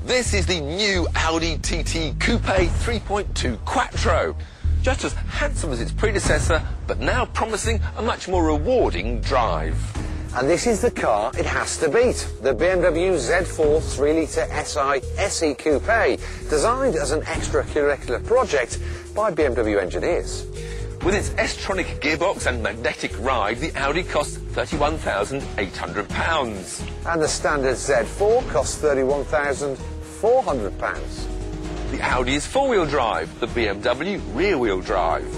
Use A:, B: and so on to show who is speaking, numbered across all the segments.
A: This is the new Audi TT Coupe 3.2 Quattro. Just as handsome as its predecessor, but now promising a much more rewarding drive.
B: And this is the car it has to beat, the BMW Z4 3-litre SI SE Coupe, designed as an extracurricular project by BMW engineers.
A: With its S-tronic gearbox and magnetic ride, the Audi costs £31,800.
B: And the standard Z4 costs £31,400.
A: The Audi is four-wheel drive, the BMW rear-wheel drive.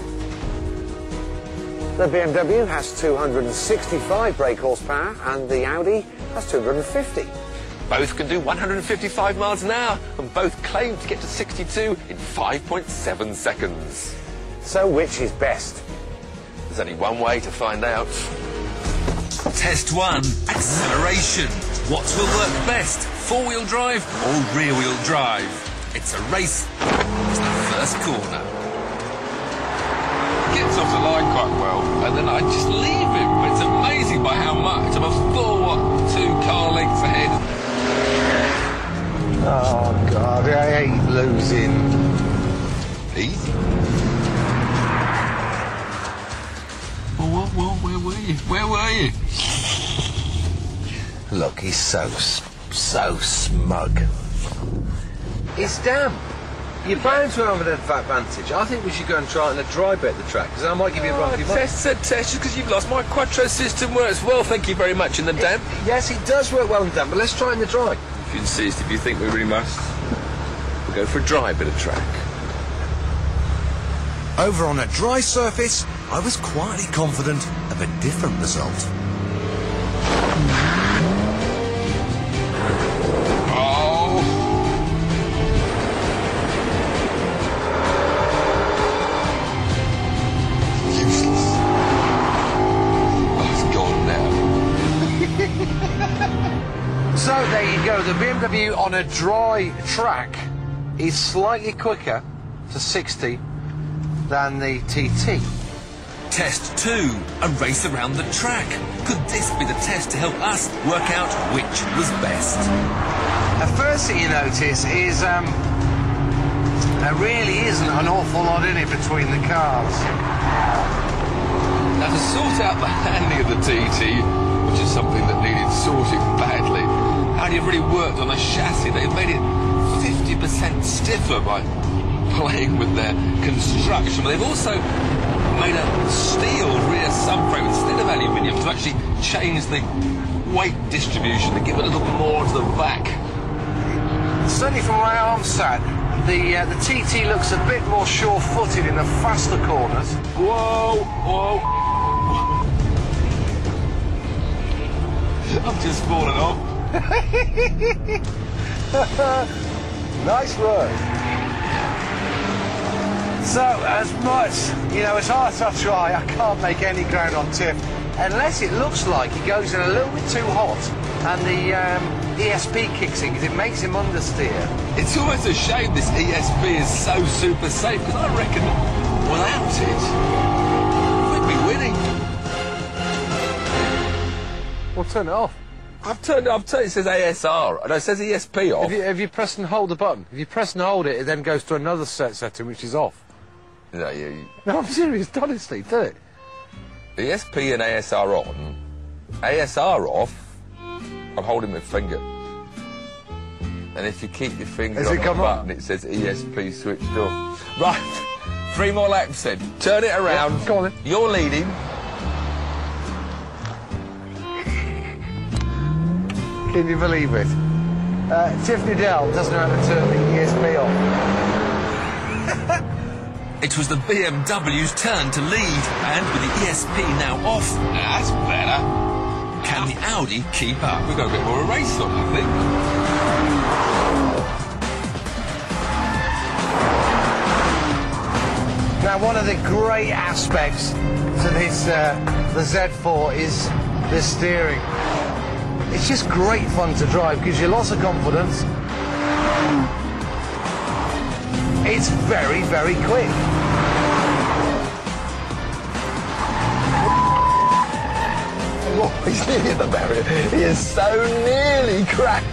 B: The BMW has 265 brake horsepower and the Audi has 250.
A: Both can do 155 miles an hour and both claim to get to 62 in 5.7 seconds.
B: So which is best?
A: There's only one way to find out.
C: Test 1. Acceleration. What will work best? Four-wheel drive or rear-wheel drive? It's a race. It's the first corner.
A: Gets off the line quite well, and then I just leave him. But it's amazing by how much. I'm a full, 2 car lengths ahead.
B: Oh, God, I hate losing.
A: Easy. Well, where were you? Where were you?
B: Look, he's so smug. It's damp. You're bound to have an advantage. I think we should go and try it in a dry bit of the track, because I might give you a run.
A: Test, just because you've lost. My Quattro system works well, thank you very much, in the damp.
B: Yes, it does work well in damp, but let's try it in the dry.
A: If you insist, if you think we really must, we'll go for a dry bit of track.
C: Over on a dry surface, I was quietly confident of a different result.
A: Oh! Useless. Oh, it's gone now.
B: So there you go, the BMW on a dry track is slightly quicker to 60 than the TT.
C: Test 2. A race around the track. Could this be the test to help us work out which was best?
B: The first thing you notice is there really isn't an awful lot in it between the cars.
A: Now, to sort out the handling of the TT, which is something that needed sorting badly, Audi have really worked on a chassis. They've made it 50% stiffer by playing with their construction, but they've also made a steel rear subframe instead of aluminium to actually change the weight distribution to give it a little more to the back.
B: Certainly from where I'm sat, the TT looks a bit more sure-footed in the faster corners.
A: Whoa, whoa. I've just fallen off.
B: Nice work. So, as much, as hard as I try, I can't make any ground on Tiff, unless it looks like he goes in a little bit too hot and the ESP kicks in, because it makes him understeer.
A: It's almost a shame this ESP is so super safe, because I reckon without it, we'd be winning.
B: Well, turn it off.
A: I've turned it, it says ASR, and it says ESP off.
B: If you press and hold the button, if you press and hold it, it then goes to another setting, which is off.
A: No, you...
B: No, I'm serious, honestly, do it.
A: ESP and ASR on, ASR off, I'm holding my finger. And if you keep your finger on the button, it says ESP switched off. Right, 3 more laps then. Turn it around.
B: Yeah, go on then.
A: You're leading.
B: Can you believe it? Tiffany Dell doesn't know how to turn the ESP off.
C: It was the BMW's turn to lead, and with the ESP now off,
A: That's better.
C: can the Audi keep up?
A: We've got a bit more of a race on, I think.
B: Now, one of the great aspects to this, the Z4, is the steering. It's just great fun to drive, gives you lots of confidence. It's very, very quick.
A: Oh, he's nearly at the barrier. He is so nearly crashed.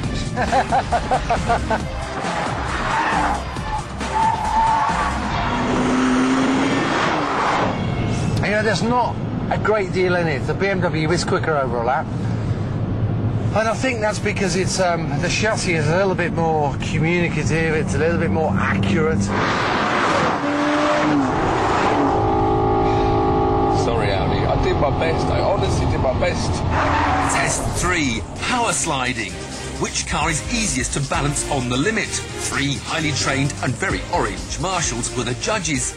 B: know, there's not a great deal in it. The BMW is quicker over a lap. And I think that's because it's the chassis is a little bit more communicative, it's a little bit more accurate.
A: Sorry, Audi. I did my best. I honestly did my best.
C: Test 3, power sliding. Which car is easiest to balance on the limit? 3 highly trained and very orange marshals were the judges.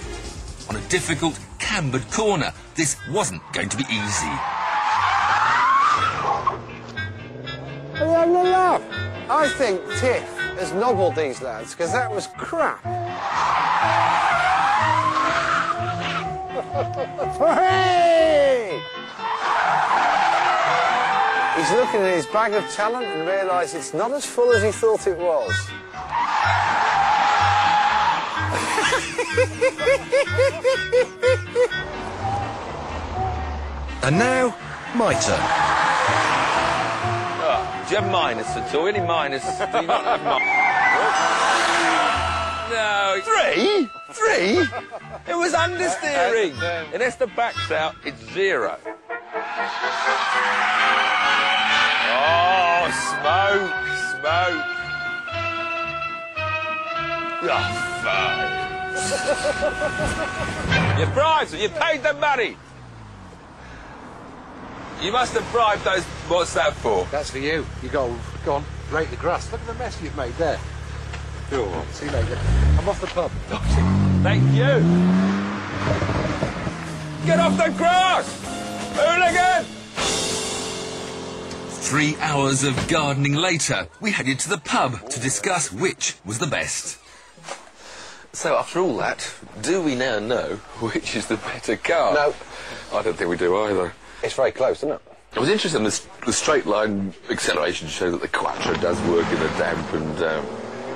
C: On a difficult, cambered corner, this wasn't going to be easy.
B: Are you having a laugh? I think Tiff has nobbled these lads, because that was crap. Hooray! He's looking at his bag of talent and realised it's not as full as he thought it was.
D: And now, my turn.
A: Do you have minus at all? Any minus? Do you not have minus? No. 3? 3? It was understeering. Unless the back's out, it's 0. Oh, smoke, smoke. Oh, fine. You bribed them. You paid them money. You must have bribed those... What's that for?
B: That's for you. You go on, rake the grass. Look at the mess you've made there. Go on, see you later. I'm off the pub.
A: Thank you. Get off the grass! Hooligan!
C: 3 hours of gardening later, we headed to the pub to discuss which was the best.
A: So, after all that, do we now know which is the better car?
B: No.
A: I don't think we do either.
B: It's very close, isn't it?
A: It was interesting, the straight line acceleration showed that the Quattro does work in the damp and...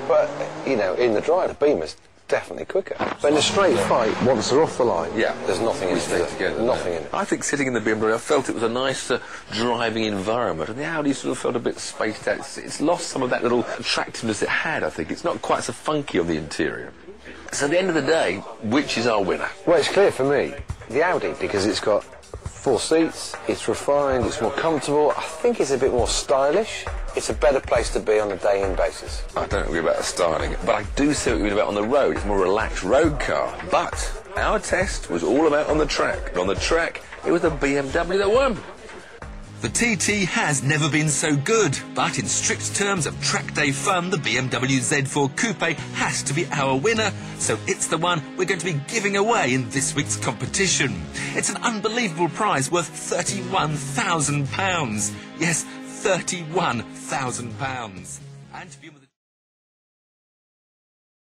B: But, you know, in the dry, the Beamer's definitely quicker. But in a straight fight, once they're off the line, there's nothing in it.
A: Stay together.
B: Nothing in it.
A: I think sitting in the BMW, I felt it was a nice driving environment, and the Audi sort of felt a bit spaced out. It's lost some of that little attractiveness it had, I think. It's not quite so funky on the interior. So at the end of the day, which is our winner?
B: Well, it's clear for me, the Audi, because it's got 4 seats, it's refined, it's more comfortable. I think it's a bit more stylish. It's a better place to be on a day-in basis.
A: I don't agree about the styling, but I do see what you mean about on the road. It's a more relaxed road car. But our test was all about on the track. And on the track, it was the BMW that won.
C: The TT has never been so good, but in strict terms of track day fun, the BMW Z4 Coupe has to be our winner, so it's the one we're going to be giving away in this week's competition. It's an unbelievable prize worth £31,000. Yes, £31,000. And to be